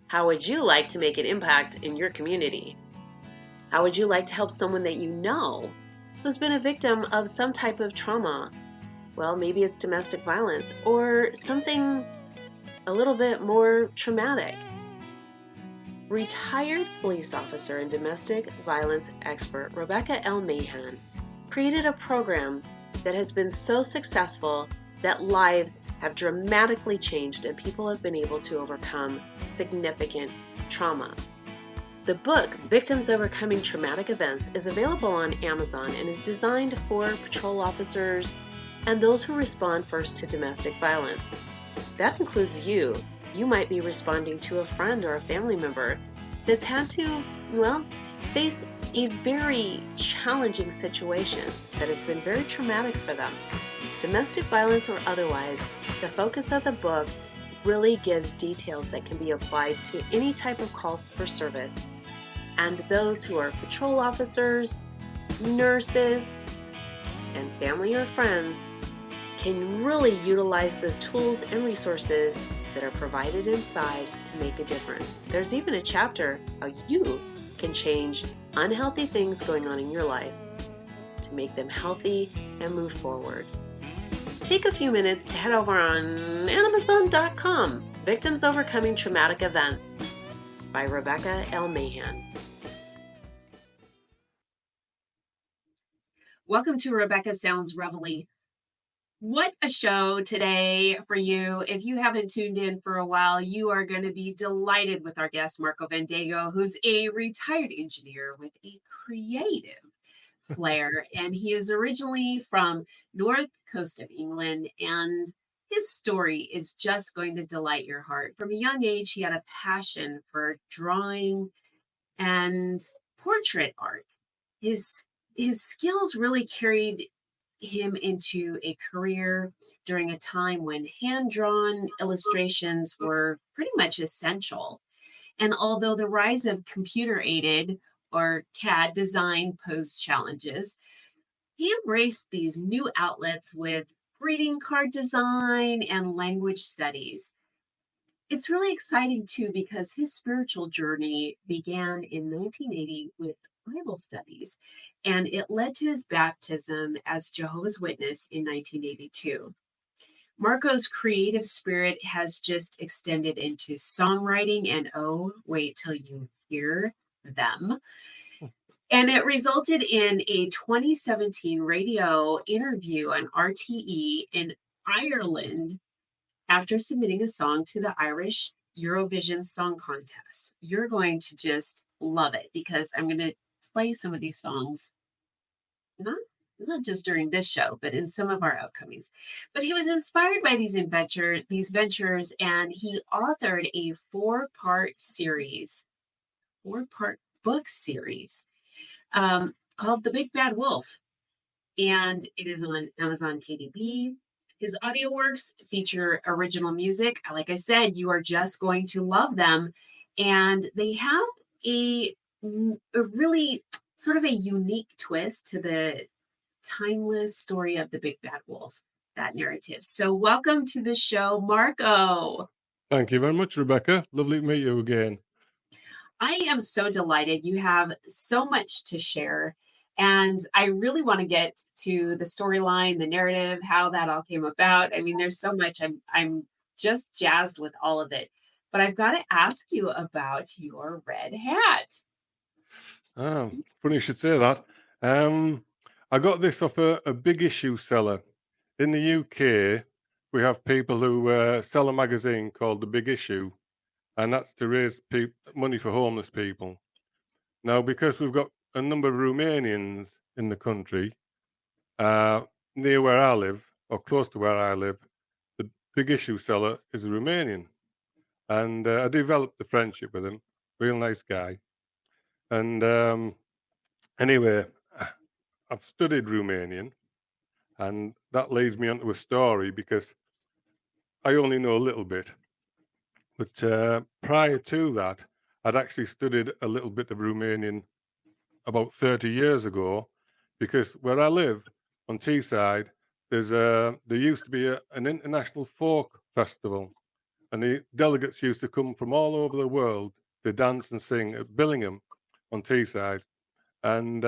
How would you like to make an impact in your community? How would you like to help someone that you know who's been a victim of some type of trauma? Well, maybe it's domestic violence or something a little bit more traumatic. Retired police officer and domestic violence expert Rebecca L. Mahan created a program that has been so successful that lives have dramatically changed and people have been able to overcome significant trauma. The book, Victims Overcoming Traumatic Events, is available on Amazon and is designed for patrol officers and those who respond first to domestic violence. That includes you. You might be responding to a friend or a family member that's had to, face a very challenging situation that has been very traumatic for them. Domestic violence or otherwise, the focus of the book really gives details that can be applied to any type of calls for service. And those who are patrol officers, nurses, and family or friends can really utilize the tools and resources that are provided inside to make a difference. There's even a chapter how you can change unhealthy things going on in your life to make them healthy and move forward. Take a few minutes to head over on Amazon.com, Victims Overcoming Traumatic Events by Rebecca L. Mahan. Welcome to Rebecca Sounds Reveille. What a show today for you. If you haven't tuned in for a while, you are going to be delighted with our guest, Marko Van Dango, who's a retired engineer with a creative flair. And he is originally from north coast of England, and his story is just going to delight your heart. From a young age, he had a passion for drawing and portrait art. His skills really carried him into a career during a time when hand-drawn illustrations were pretty much essential. And although the rise of computer-aided or CAD design posed challenges, he embraced these new outlets with greeting card design and language studies. It's really exciting too because his spiritual journey began in 1980 with Bible studies, and it led to his baptism as Jehovah's Witness in 1982. Marko's creative spirit has just extended into songwriting, and oh, wait till you hear them. And it resulted in a 2017 radio interview on RTE in Ireland after submitting a song to the Irish Eurovision Song Contest. You're going to just love it because I'm going to play some of these songs, not just during this show, but in some of our upcomings. But he was inspired by these ventures, and he authored a four-part book series called The Big Bad Wolf, and it is on Amazon KDP. His audio works feature original music. Like I said, you are just going to love them. And they have a really sort of a unique twist to the timeless story of the Big Bad Wolf, that narrative. So welcome to the show, Marko. Thank you very much, Rebecca. Lovely to meet you again. I am so delighted. You have so much to share. And I really want to get to the storyline, the narrative, how that all came about. I mean, there's so much. I'm just jazzed with all of it. But I've got to ask you about your red hat. Oh, funny you should say that. I got this off a big issue seller. In the UK, we have people who sell a magazine called The Big Issue, and that's to raise money for homeless people. Now, because we've got a number of Romanians in the country, near where I live, or close to where I live, the Big Issue seller is a Romanian. And I developed a friendship with him. Real nice guy. And anyway, I've studied Romanian, and that leads me onto a story because I only know a little bit. But prior to that, I'd actually studied a little bit of Romanian about 30 years ago, because where I live on Teesside, there used to be an international folk festival, and the delegates used to come from all over the world to dance and sing at Billingham on Teesside. And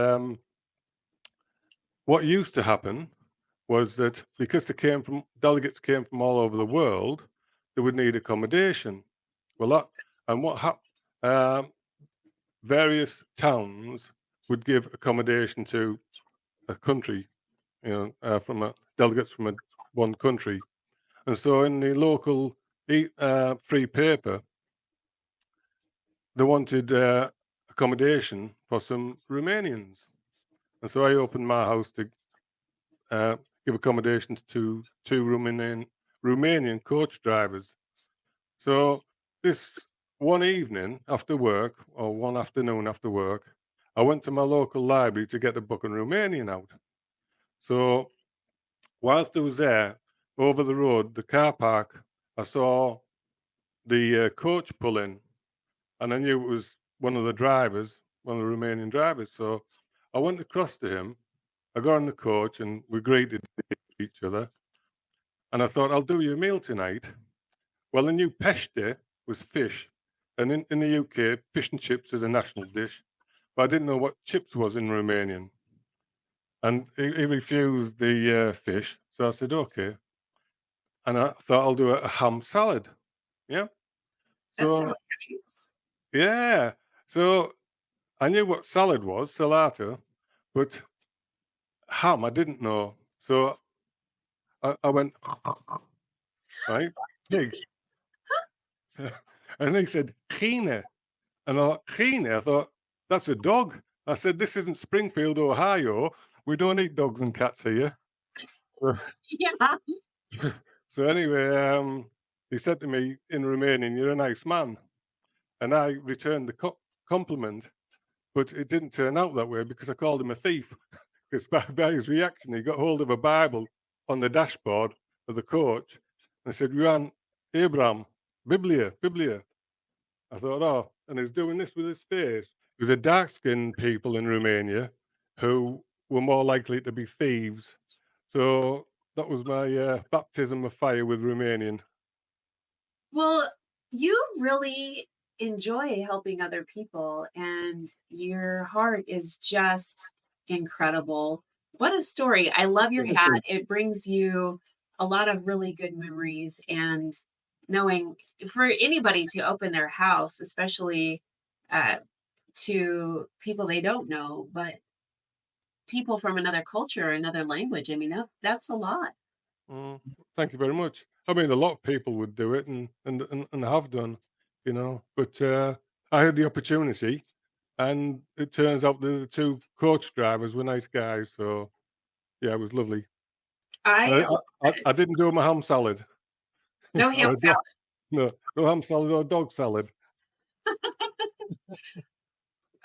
what used to happen was that because delegates came from all over the world, they would need accommodation. Well, various towns would give accommodation to a country, delegates from one country, and so in the local free paper, they wanted accommodation for some Romanians, and so I opened my house to give accommodations to two Romanian coach drivers. So this one evening after work, or one afternoon after work, I went to my local library to get a book on Romanian out. So whilst I was there, over the road, the car park, I saw the coach pull in, and I knew it was one of the Romanian drivers. So I went across to him. I got on the coach, and we greeted each other. And I thought, I'll do you a meal tonight. Well, the new peshte was fish, and in the UK, fish and chips is a national dish. But I didn't know what chips was in Romanian, and he refused the fish. So I said, okay. And I thought I'll do a ham salad. Yeah. That So sounds great. yeah. So I knew what salad was, salata, but ham I didn't know. So I went right pig, and he said chine, and I thought that's a dog. I said this isn't Springfield, Ohio. We don't eat dogs and cats here. Yeah. So anyway, he said to me in Romanian, "You're a nice man," and I returned the compliment, but it didn't turn out that way because I called him a thief. Because by his reaction, he got hold of a Bible on the dashboard of the coach and said, "Ioan Abraham, Biblia, Biblia." I thought, oh, and he's doing this with his face. It was a dark-skinned people in Romania who were more likely to be thieves. So that was my baptism of fire with Romanian. Well, you really enjoy helping other people, and your heart is just incredible. What a story. I love your hat. It brings you a lot of really good memories, and knowing for anybody to open their house, especially uh, to people they don't know, but people from another culture, another language. I mean, that's a lot. Mm, thank you very much. I mean, a lot of people would do it and have done, but I had the opportunity, and it turns out the two coach drivers were nice guys. So yeah, it was lovely. I I didn't do my ham salad. No ham Or salad. no ham salad or dog salad.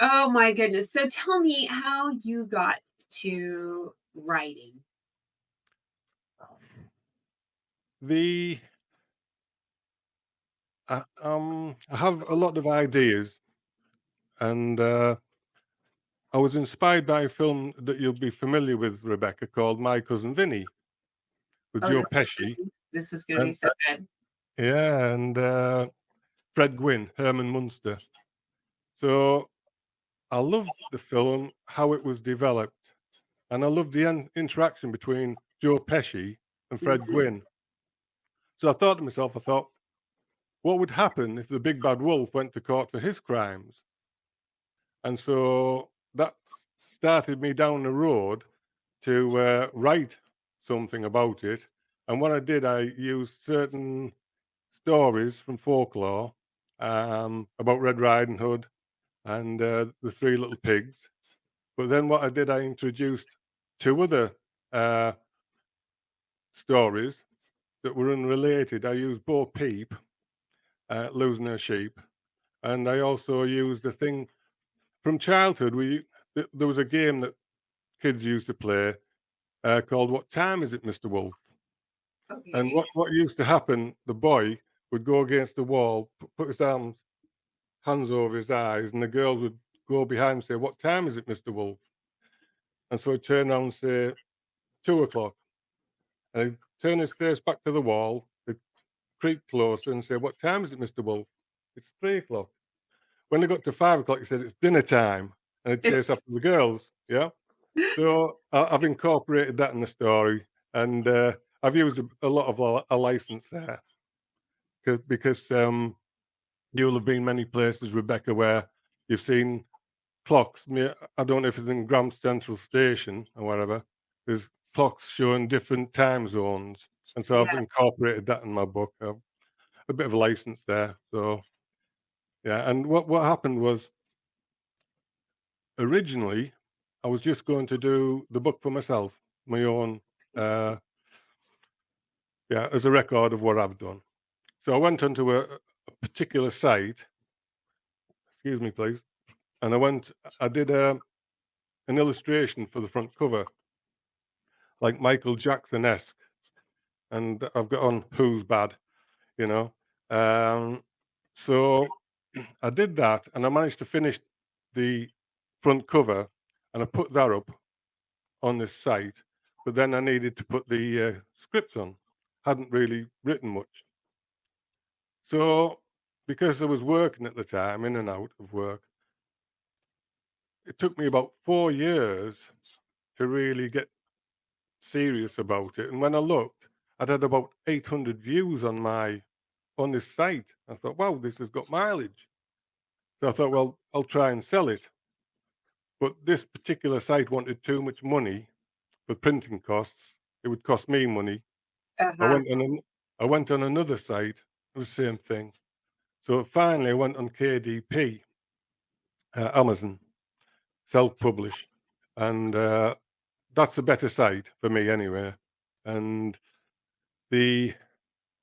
Oh my goodness. So tell me how you got to writing. The I have a lot of ideas, and I was inspired by a film that you'll be familiar with, Rebecca, called My Cousin Vinny, with Oh, Joe Pesci. this is going to be And so good. yeah, and Fred Gwynn, Herman Munster. So I loved the film, how it was developed, and I loved the interaction between Joe Pesci and Fred Mhm. Gwynn. So I thought to myself, what would happen if the big bad wolf went to court for his crimes? And so that started me down the road to write something about it. And what I did, I used certain stories from folklore about Red Riding Hood and the Three Little Pigs. But then what I did, I introduced two other uh, stories that were unrelated. I used Bo Peep losing her sheep, and I also used the thing from childhood. There was a game that kids used to play called "What Time Is It, Mr. Wolf?" And Okay. what used to happen, the boy would go against the wall, put his hands over his eyes, and the girls would go behind and say, "What time is it, Mr. Wolf?" And so he'd turn around and say, 2 o'clock. And he'd turn his face back to the wall, he'd creep closer and say, "What time is it, Mr. Wolf?" "It's 3 o'clock." When they got to 5 o'clock, he said, "It's dinner time," and he'd chase It's after the girls. Yeah. So I've incorporated that in the story, and I've used a lot of a license there because you'll have been many places, Rebecca, where you've seen clocks. I don't know if it's in Grand Central Station or whatever. There's clocks showing different time zones, and so I've yeah. incorporated that in my book. A bit of a license there. So yeah, and what happened was originally I was just going to do the book for myself, my own, uh, yeah, as a record of what I've done. So I went onto a particular site. Excuse me, please. And I did an illustration for the front cover, like Michael Jackson-esque, and I've got on "Who's Bad," you know. Um, so I did that, and I managed to finish the front cover, and I put that up on this site. But then I needed to put the script on. Hadn't really written much, so because I was working at the time, in and out of work, it took me about 4 years to really get serious about it. And when I looked, I'd had about 800 views on this site. I thought, wow, this has got mileage. So I thought, well, I'll try and sell it. But this particular site wanted too much money for printing costs. It would cost me money. I Uh-huh. went on I went on another site. It was the same thing. So finally, I went on KDP, Amazon, self-publish, and that's a better site for me anyway. And the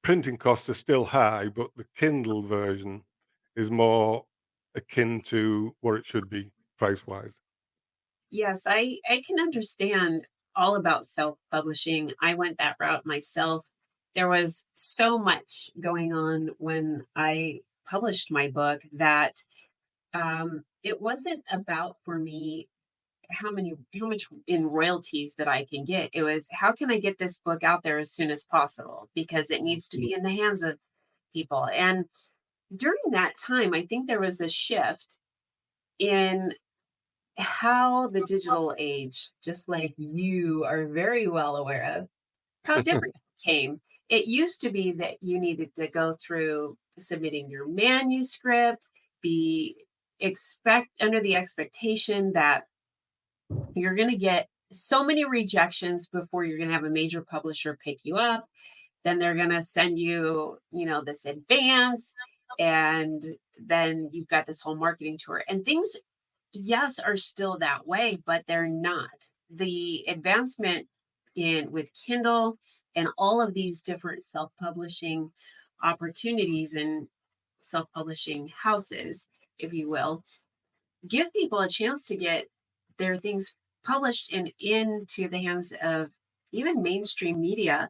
printing costs are still high, but the Kindle version is more akin to what it should be price-wise. Yes, I can understand all about self-publishing. I went that route myself. There was so much going on when I published my book that it wasn't about for me how much in royalties that I can get. It was how can I get this book out there as soon as possible because it needs to be in the hands of people. And during that time, I think there was a shift in how the digital age, just like you are very well aware of, how different it came. It used to be that you needed to go through submitting your manuscript, be expect under the expectation that you're going to get so many rejections before you're going to have a major publisher pick you up. Then they're going to send you, this advance, and then you've got this whole marketing tour and things, yes, are still that way, but they're not. The advancement in with Kindle and all of these different self-publishing opportunities and self-publishing houses, if you will, give people a chance to get their things published and into the hands of even mainstream media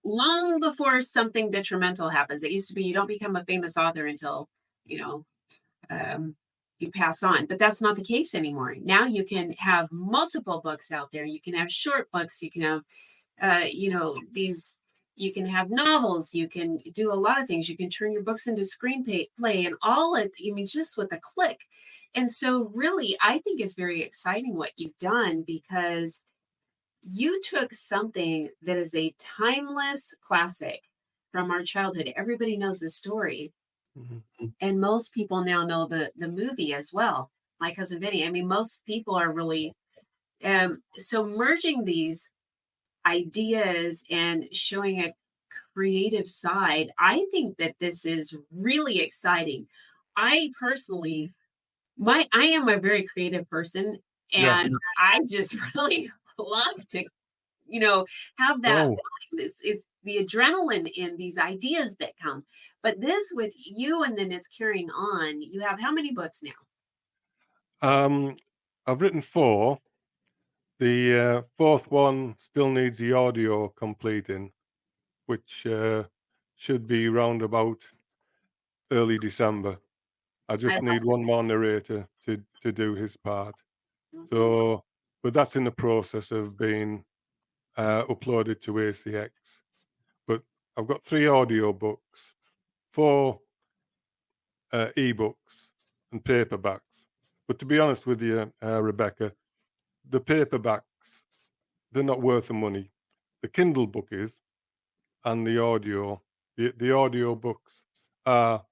long before something detrimental happens. It used to be you don't become a famous author until, you know, um, you pass on, but that's not the case anymore. Now you can have multiple books out there. You can have short books. You can have, these. You can have novels. You can do a lot of things. You can turn your books into screenplay and all it. I mean, just with a click. And so, really, I think it's very exciting what you've done because you took something that is a timeless classic from our childhood. Everybody knows the story, Mhm. and most people now know the movie as well. My cousin Vinny. I mean, most people are really so merging these ideas and showing a creative side. I think that this is really exciting. I personally, I am a very creative person, Yeah. and I just really love to have that Oh, feeling. It's the adrenaline in these ideas that come. But this with you, and then it's carrying on. You have how many books now? um, I've written 4. The fourth one still needs the audio completing, which should be round about early December. I I just need one more narrator to do his part. Mhm. So, but that's in the process of being uploaded to ACX. But I've got 3 audio books, 4 ebooks, and paperbacks. But to be honest with you, Rebecca, the paperbacks, they're not worth the money. The Kindle book is, and the audio books are,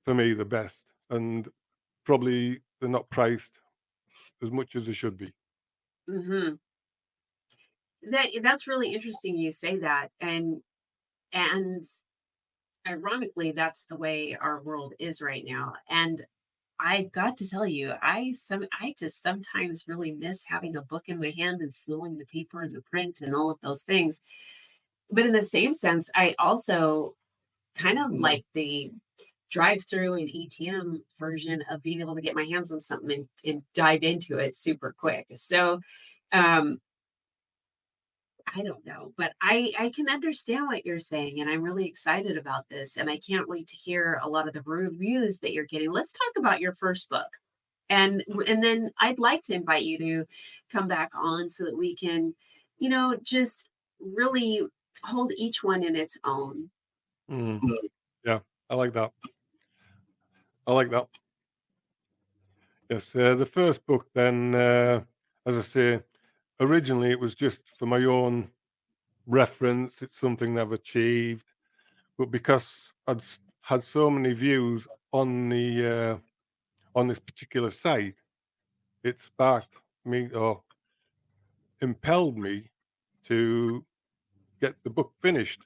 for me, the best, and probably they're not priced as much as they should be. Hmm. That's really interesting you say that. And ironically, that's the way our world is right now. And I got to tell you, I just sometimes really miss having a book in my hand and smelling the paper and the print and all of those things. But in the same sense, I also kind of like the drive through and ATM version of being able to get my hands on something and dive into it super quick. So um I don't know, but I can understand what you're saying, and I'm really excited about this, and I can't wait to hear a lot of the reviews that you're getting. Let's talk about your first book, and then I'd like to invite you to come back on so that we can, just really hold each one in its own. Mm. Yeah, I like that. I like that. Yes, the first book then, as I say, originally it was just for my own reference. It's something I've achieved, but because had so many views on this particular site, it sparked me or impelled me to get the book finished.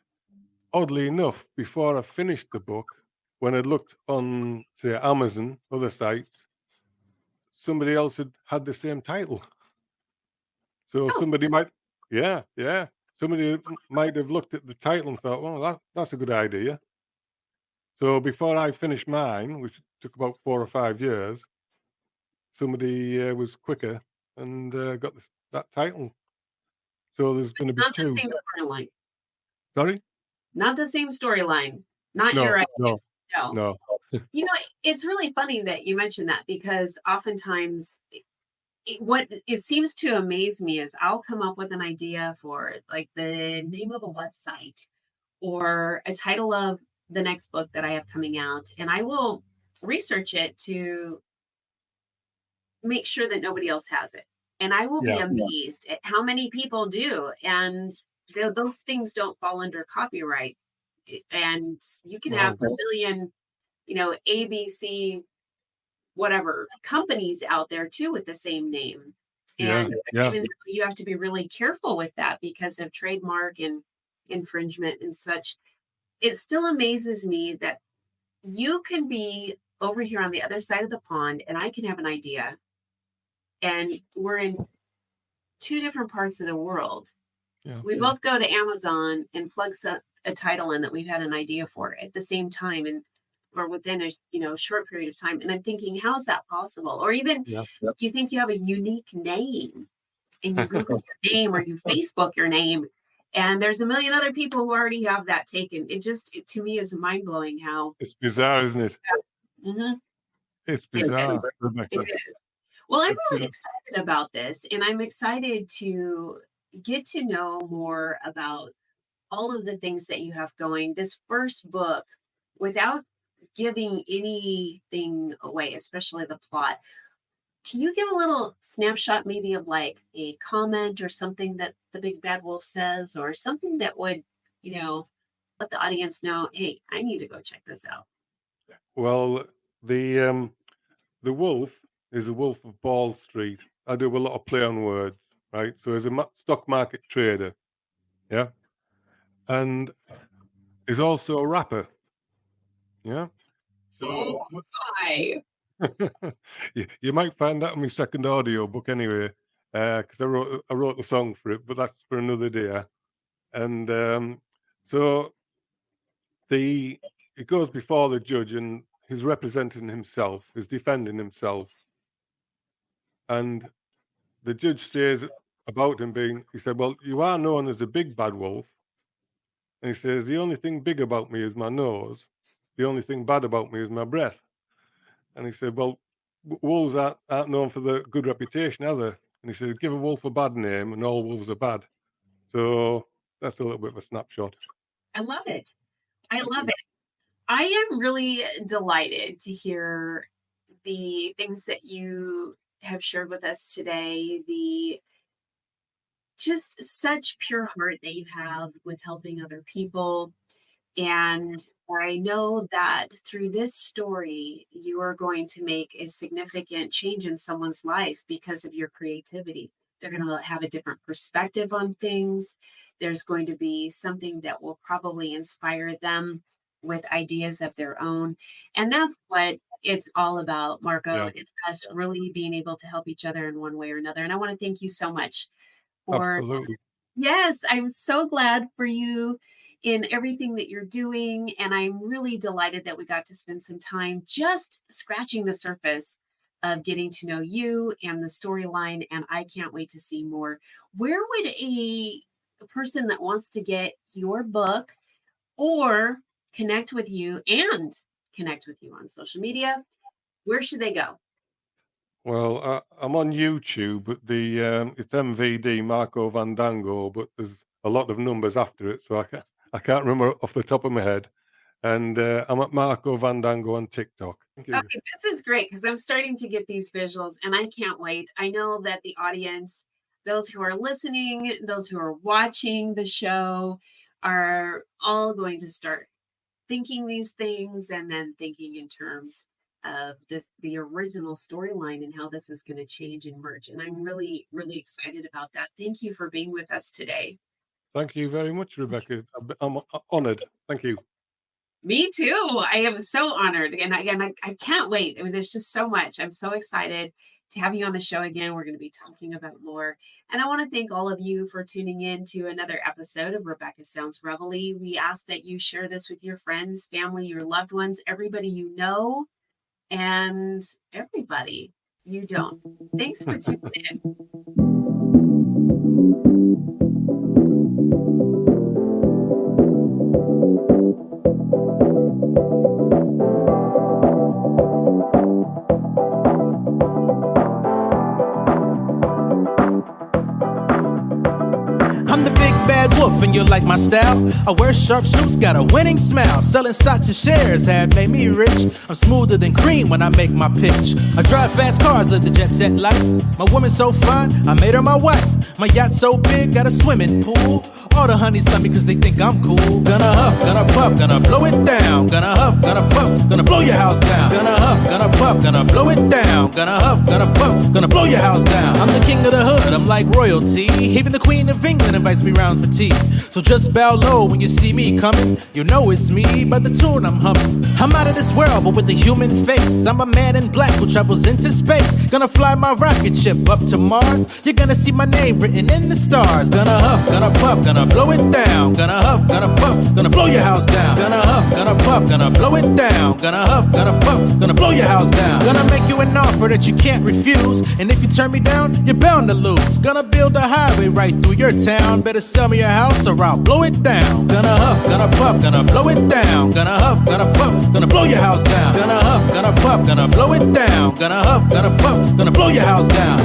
Oddly enough, before I finished the book, when I looked on, say, Amazon, other sites, somebody else had the same title. So Oh, somebody might, yeah, somebody might have looked at the title and thought, well, that's a good idea. So before I finished mine, which took about 4 or 5 years, somebody was quicker and got that title. So there's going to be not the 2. same storyline. Sorry? Not the same storyline. Not No, your no, ideas. No. no. It's really funny that you mentioned that because oftentimes what it seems to amaze me is I'll come up with an idea for like the name of a website or a title of the next book that I have coming out, and I will research it to make sure that nobody else has it. And I will be Yeah, amazed at how many people do. And those things don't fall under copyright. And you can have well, a million, ABC, whatever companies out there too with the same name. yeah, And yeah, even though you have to be really careful with that because of trademark and infringement and such, it still amazes me that you can be over here on the other side of the pond and I can have an idea and we're in two different parts of the world. yeah, We both go to Amazon and plug a title in that we've had an idea for at the same time and or within a short period of time. And I'm thinking, how is that possible? Or even yeah. you think you have a unique name and you Google your name or you Facebook your name, and there's a million other people who already have that taken. It to me is mind blowing how. It's bizarre, isn't it? Mhm. It's It is. bizarre, It Rebecca. is. Well, I'm It's really excited about this, and I'm excited to get to know more about all of the things that you have going. This first book, without giving anything away, especially the plot, can you give a little snapshot maybe of like a comment or something that the big bad wolf says, or something that would, you know, let the audience know, hey, I need to go check this out? well, the wolf is the wolf of Ball Street. I do a lot of play on words, right? So as a stock market trader, yeah, and is also a rapper, yeah. Oh So my. you might find that on my second audio book anyway, because I wrote the song for it, but that's for another day. And so the it goes before the judge, and he's representing himself, he's defending himself, and the judge says about him being, he said, "Well, you are known as a big bad wolf," and he says, "The only thing big about me is my nose. The only thing bad about me is my breath." And he said, "Well, wolves aren't known for the good reputation, are they?" And he said, "Give a wolf a bad name, and all wolves are bad." So that's a little bit of a snapshot. I love it. I love it. I am really delighted to hear the things that you have shared with us today, the just such pure heart that you have with helping other people. And I know that through this story, you are going to make a significant change in someone's life because of your creativity. They're going to have a different perspective on things. There's going to be something that will probably inspire them with ideas of their own. And that's what it's all about, Marco. Yeah, It's us really being able to help each other in one way or another. And I want to thank you so much for absolutely. yes, I'm so glad for you in everything that you're doing. And I'm really delighted that we got to spend some time just scratching the surface of getting to know you and the storyline. And I can't wait to see more. Where would a person that wants to get your book or connect with you on social media, where should they go? Well, I'm on YouTube, but it's MVD Marko Van Dango, but there's a lot of numbers after it, so I can't remember off the top of my head. And I'm at Marko Van Dango on TikTok. Thank you. Okay, this is great because I'm starting to get these visuals and I can't wait. I know that the audience, those who are listening, those who are watching the show, are all going to start thinking these things and then thinking in terms of the original storyline and how this is going to change and merge. And I'm really, really excited about that. Thank you for being with us today. Thank you very much, Rebecca. I'm honored. Thank you. Me too. I am so honored. And again, I can't wait. I mean, there's just so much. I'm so excited to have you on the show again. We're going to be talking about more. And I want to thank all of you for tuning in to another episode of Rebecca Sounds Reveille. We ask that you share this with your friends, family, your loved ones, everybody you know, and everybody you don't. Thanks for tuning in. I'm the big bad wolf and you like my style. I wear sharp shoes, got a winning smile. Selling stocks and shares have made me rich. I'm smoother than cream when I make my pitch. I drive fast cars, live the jet set life. My woman's so fine, I made her my wife. My yacht so big, got a swimming pool. All the honeys love me cause they think I'm cool. Gonna huff, gonna puff, gonna blow it down. Gonna huff, gonna puff, gonna blow your house down. Gonna huff, gonna puff, gonna blow it down. Gonna huff, gonna puff, gonna blow your house down. I'm the king of the hood, I'm like royalty. Even the Queen of England invites me round for tea. So just bow low when you see me coming. You know it's me, by the tune I'm humming. I'm out of this world, but with a human face. I'm a man in black who travels into space. Gonna fly my rocket ship up to Mars. You're gonna see my name written in the stars. Gonna huff, gonna puff, gonna blow it down. Gonna huff, gonna puff, gonna blow your house down. Gonna huff, gonna puff, gonna blow it down. Gonna huff, gonna puff, gonna blow your house down. Gonna make you an offer that you can't refuse. And if you turn me down, you're bound to lose. Gonna build a highway right through your town. Better sell me your house or I'll blow it down. Gonna huff, gonna puff, gonna blow it down. Gonna huff, gonna puff, gonna blow your house down. Gonna huff, gonna puff, gonna blow it down. Gonna huff, gonna puff, gonna blow your house down.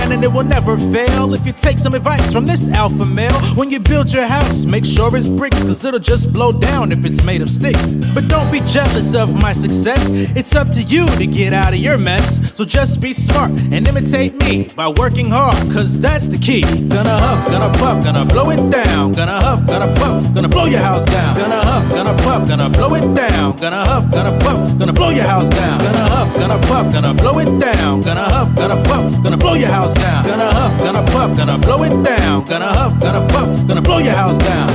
And it will never fail if you take some advice from this alpha male. When you build your house, make sure it's bricks, cause it'll just blow down if it's made of sticks. But don't be jealous of my success. It's up to you to get out of your mess. So just be smart and imitate me by working hard, cause that's the key. Gonna huff, gonna puff, gonna blow it down. Gonna huff, gonna puff, gonna blow your house down. Gonna huff, gonna puff, gonna blow it down. Gonna huff, gonna puff, gonna blow your house down. Gonna huff, gonna puff, gonna blow it down. Gonna huff, gonna puff, gonna blow your house down. Gonna huff, gonna puff, gonna blow it down. Gonna huff, gonna puff, gonna blow your house down.